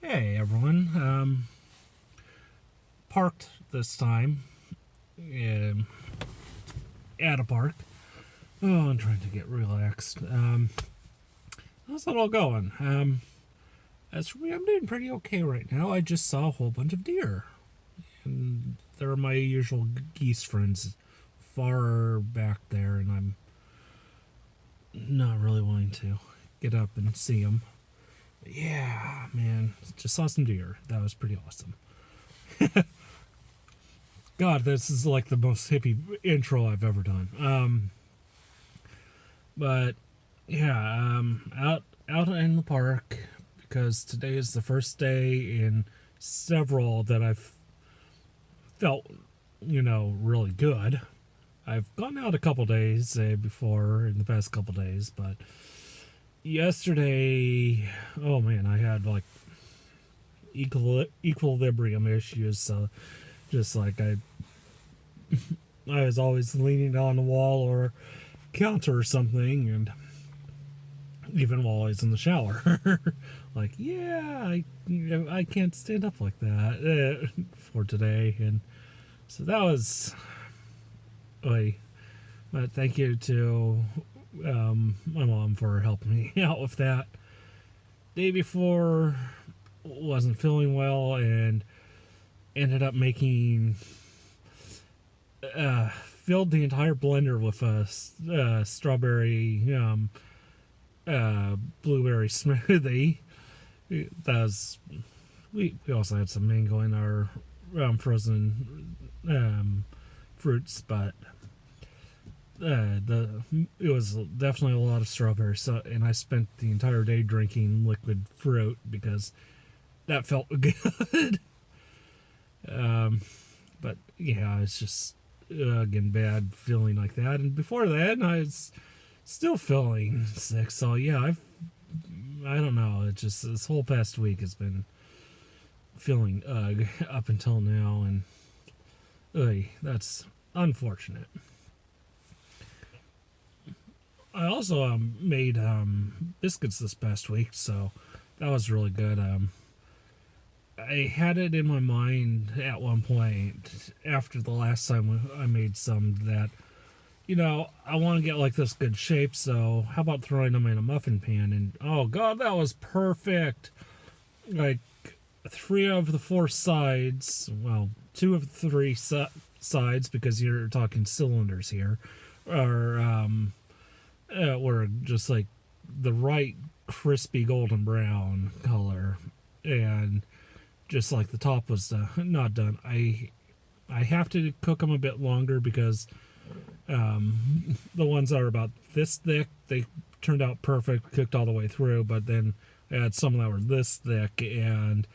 Hey everyone, parked this time um, at a park. Oh, I'm trying to get relaxed. How's it all going? As for me, I'm doing pretty okay right now. I just saw a whole bunch of deer, and they're my usual geese friends far back there, and I'm not really wanting to get up and see them. Yeah, man, just saw some deer. That was pretty awesome. God, this is like the most hippie intro I've ever done. But yeah, out in the park because today is the first day in several that I've felt, really good. I've gone out a couple days before in the past couple days, but yesterday, oh man, I had like equilibrium issues. So just like I was always leaning on the wall or counter or something, and even while I was in the shower, like, yeah, I can't stand up like that for today, and so that was, but thank you to my mom for helping me out with that. Day before, wasn't feeling well and ended up making filled the entire blender with a strawberry blueberry smoothie. That was we also had some mango in our frozen fruits, but the it was definitely a lot of strawberry. So, and I spent the entire day drinking liquid fruit because that felt good. But yeah, it's just again bad feeling like that. And before that, I was still feeling sick. So yeah, I don't know. It just this whole past week has been feeling up until now, and that's unfortunate. I also made biscuits this past week, so that was really good. I had it in my mind at one point after the last time I made some that I want to get like this good shape, so how about throwing them in a muffin pan? And oh god, that was perfect. Like three of the four sides, well, two of the three sides, because you're talking cylinders here, are were just like the right crispy golden brown color, and just like the top was not done. I have to cook them a bit longer because the ones that are about this thick, they turned out perfect, cooked all the way through. But then I had some that were this thick, and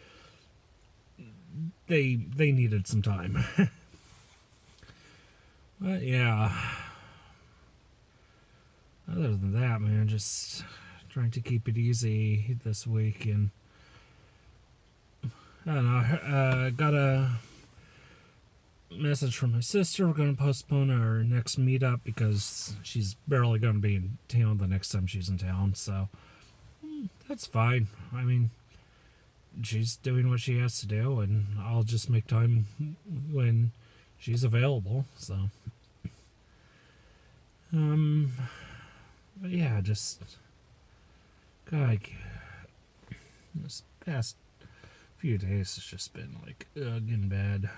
they needed some time. But yeah, other than that, man, just trying to keep it easy this week, and I don't know. Got a message from my sister. We're going to postpone our next meetup because she's barely going to be in town the next time she's in town. So that's fine. I mean, she's doing what she has to do, and I'll just make time when she's available. So, but yeah, just God, this past few days has just been like in bed.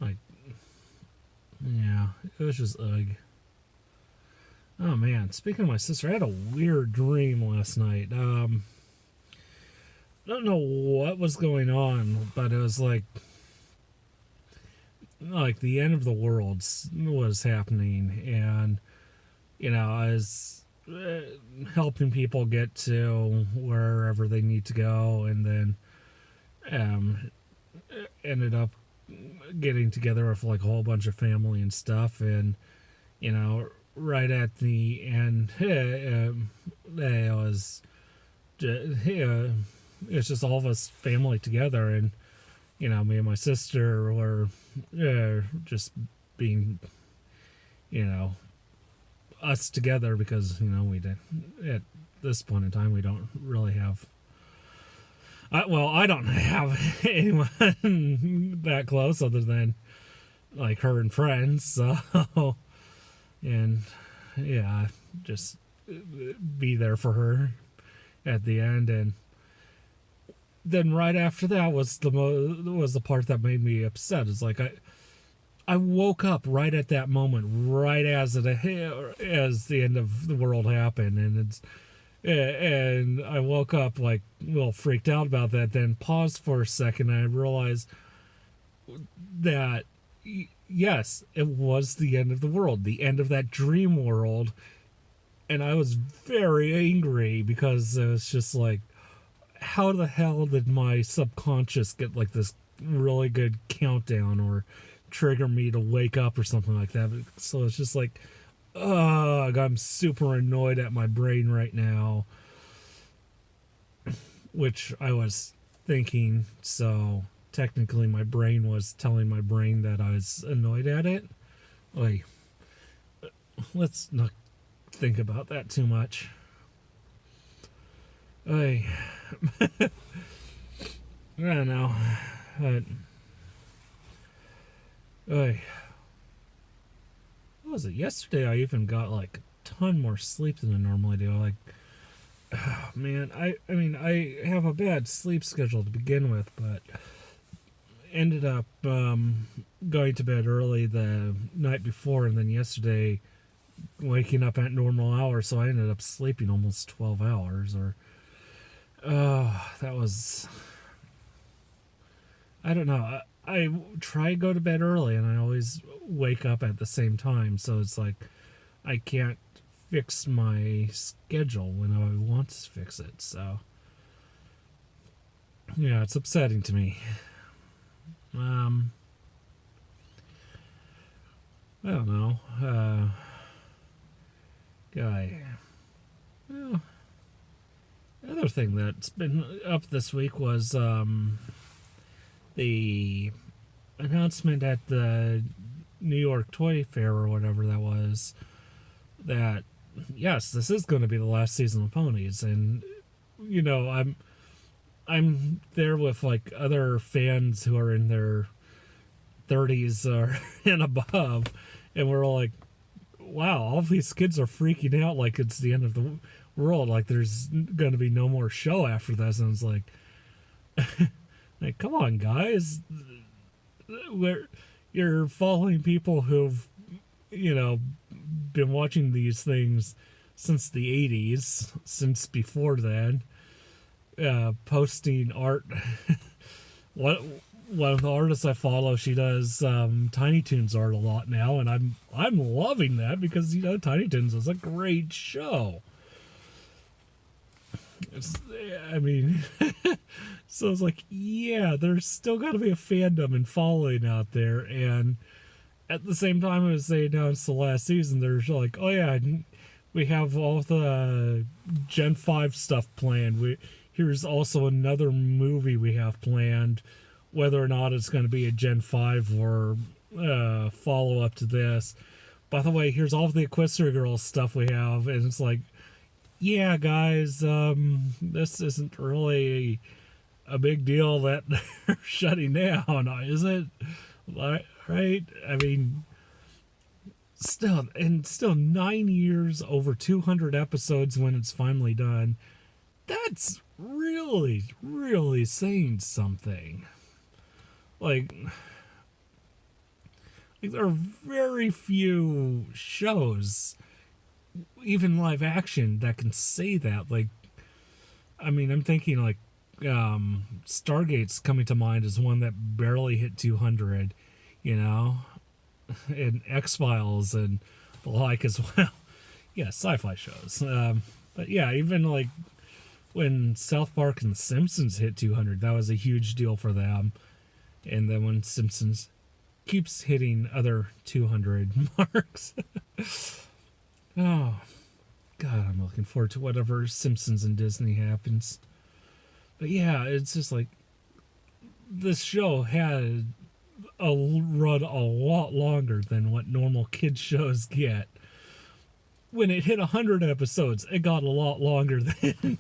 Like, yeah, it was just ugh. Oh man, speaking of my sister, I had a weird dream last night. Don't know what was going on, but it was like the end of the world was happening, and I was helping people get to wherever they need to go, and then ended up getting together with like a whole bunch of family and stuff, and right at the end, it was it's just all of us family together, and me and my sister were just being us together because we did at this point in time we don't really have I don't have anyone that close other than like her and friends. So, and yeah, just be there for her at the end. And then right after that was the part that made me upset. It's like I woke up right at that moment, right as the end of the world happened, and I woke up like freaked out about that. Then paused for a second, and I realized that yes, it was the end of the world, the end of that dream world, and I was very angry because it was just like, how the hell did my subconscious get like this really good countdown or trigger me to wake up or something like that? So it's just like, ugh, I'm super annoyed at my brain right now, which I was thinking. So technically my brain was telling my brain that I was annoyed at it. Like, let's not think about that too much. I don't know. But, what was it? Yesterday I even got like a ton more sleep than I normally do. Like, oh, man, I mean, I have a bad sleep schedule to begin with, but ended up going to bed early the night before, and then yesterday waking up at normal hours, so I ended up sleeping almost 12 hours. That was, I don't know. I try to go to bed early, and I always wake up at the same time, so it's like I can't fix my schedule when I want to fix it. So yeah, it's upsetting to me. I don't know. Guy. Well, the other thing that's been up this week was the announcement at the New York Toy Fair or whatever that was, that yes, this is going to be the last season of Ponies. And I'm there with like other fans who are in their 30s or and above, and we're all like, wow, all these kids are freaking out like it's the end of the world, like there's going to be no more show after this. And it's like, like, come on, guys, you're following people who've been watching these things since the 80s, since before then, posting art. One of the artists I follow, she does Tiny Toons art a lot now, and I'm loving that because Tiny Toons is a great show. I mean, so it's like, yeah, there's still got to be a fandom and following out there, and at the same time as they announced the last season, there's like, oh yeah, we have all the Gen 5 stuff planned. Here's also another movie we have planned, whether or not it's going to be a Gen 5 or follow-up to this. By the way, here's all the Equestria Girls stuff we have, and it's like, yeah, guys, this isn't really a big deal that they're shutting down, is it? Right? I mean, still 9 years, over 200 episodes when it's finally done. That's really, really saying something. Like there are very few shows, even live action, that can say that. Like, I mean, I'm thinking like Stargate's coming to mind as one that barely hit 200, and X-Files and the like as well. Yeah, sci-fi shows. But yeah, even like when South Park and The Simpsons hit 200, that was a huge deal for them. And then when Simpsons keeps hitting other 200 marks. Oh, God, I'm looking forward to whatever Simpsons and Disney happens. But yeah, it's just like, this show had a run a lot longer than what normal kids shows get. When it hit 100 episodes, it got a lot longer than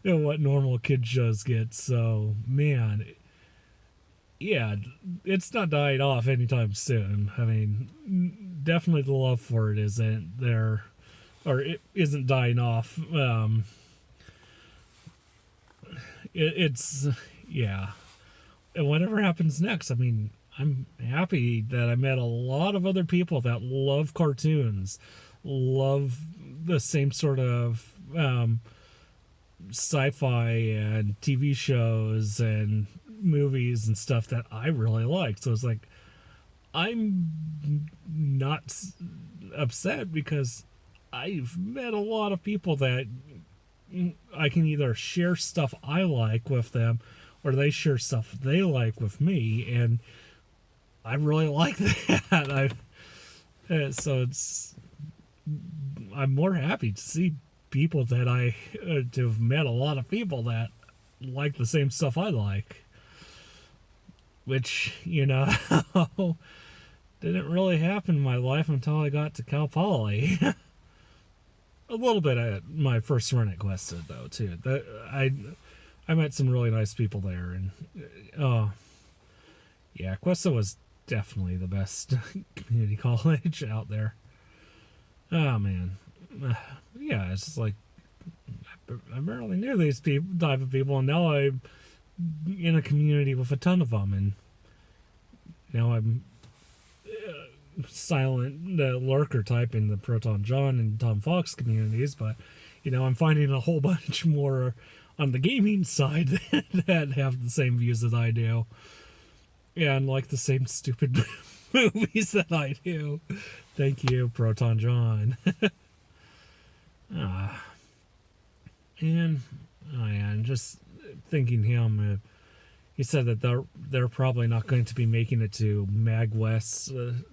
what normal kid shows get. So man, yeah, it's not dying off anytime soon. I mean, definitely the love for it isn't there, or it isn't dying off. It's yeah. And whatever happens next, I mean, I'm happy that I met a lot of other people that love cartoons, love the same sort of sci-fi and TV shows and movies and stuff that I really like. So it's like I'm not upset because I've met a lot of people that I can either share stuff I like with them or they share stuff they like with me, and I really like that. So it's I'm more happy to see people that to have met a lot of people that like the same stuff I like, which didn't really happen in my life until I got to Cal Poly. A little bit at my first run at Questa though too. I met some really nice people there, and yeah, Questa was definitely the best community college out there. Oh man, yeah, it's just like I barely knew these type of people, and now I'm in a community with a ton of them, and now I'm silent lurker type in the Proton John and Tom Fox communities, but I'm finding a whole bunch more on the gaming side that have the same views as I do, and like the same stupid movies that I do. Thank you, Proton John. And just thinking him. He said that they're probably not going to be making it to Mag West in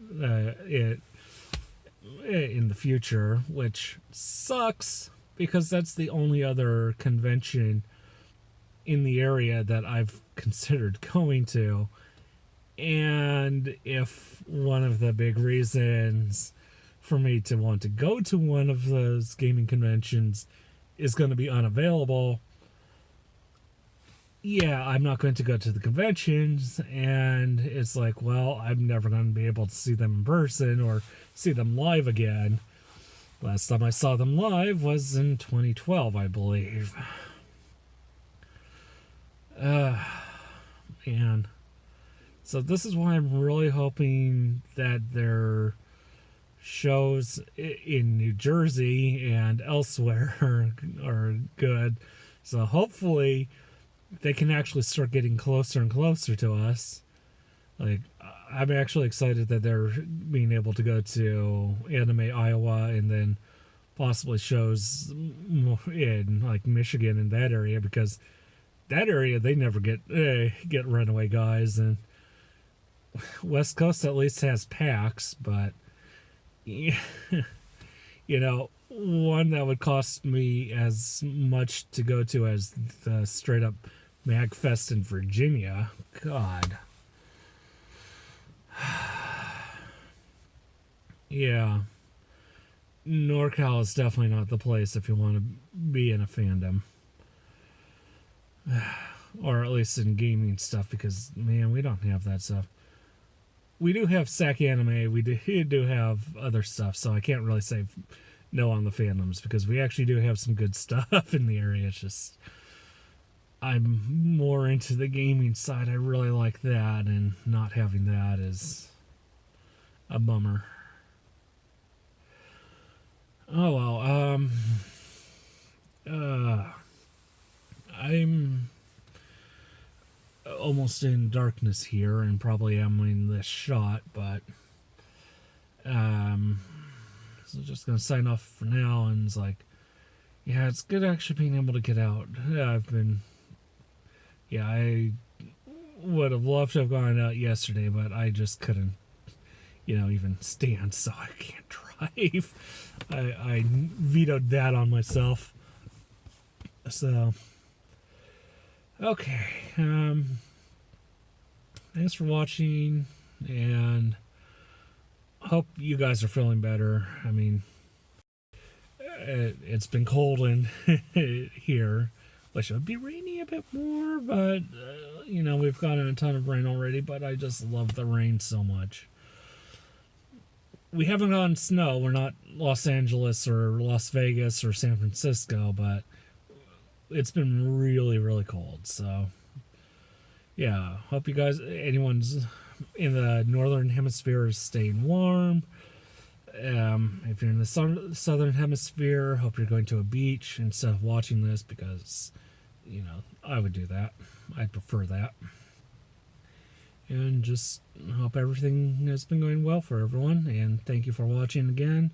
the future, which sucks because that's the only other convention in the area that I've considered going to. And if one of the big reasons for me to want to go to one of those gaming conventions is going to be unavailable, yeah, I'm not going to go to the conventions, and it's like, well, I'm never going to be able to see them in person or see them live again. Last time I saw them live was in 2012, I believe. Man. So this is why I'm really hoping that their shows in New Jersey and elsewhere are good. So hopefully they can actually start getting closer and closer to us. Like, I'm actually excited that they're being able to go to Anime Iowa and then possibly shows in like Michigan and that area, because that area they never get runaway guys, and West Coast at least has PAX, but one that would cost me as much to go to as the straight up MagFest in Virginia. God. Yeah. NorCal is definitely not the place if you want to be in a fandom. Or at least in gaming stuff, because, man, we don't have that stuff. We do have SAC Anime, we do have other stuff, so I can't really say no on the fandoms, because we actually do have some good stuff in the area. It's just I'm more into the gaming side. I really like that, and not having that is a bummer. Oh well, I'm almost in darkness here, and probably am in this shot, but so just gonna sign off for now. And it's like, yeah, it's good actually being able to get out. I would have loved to have gone out yesterday, but I just couldn't, even stand, so I can't drive. I vetoed that on myself. So, okay. Thanks for watching, and hope you guys are feeling better. I mean, it's been cold in here Wish it would be rainy a bit more, but we've gotten a ton of rain already. But I just love the rain so much. We haven't gotten snow. We're not Los Angeles or Las Vegas or San Francisco, but it's been really, really cold. So, yeah, hope you guys, anyone's in the northern hemisphere, is staying warm. If you're in the southern hemisphere, hope you're going to a beach instead of watching this because, I would do that. I'd prefer that. And just hope everything has been going well for everyone. And thank you for watching again.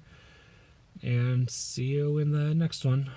And see you in the next one.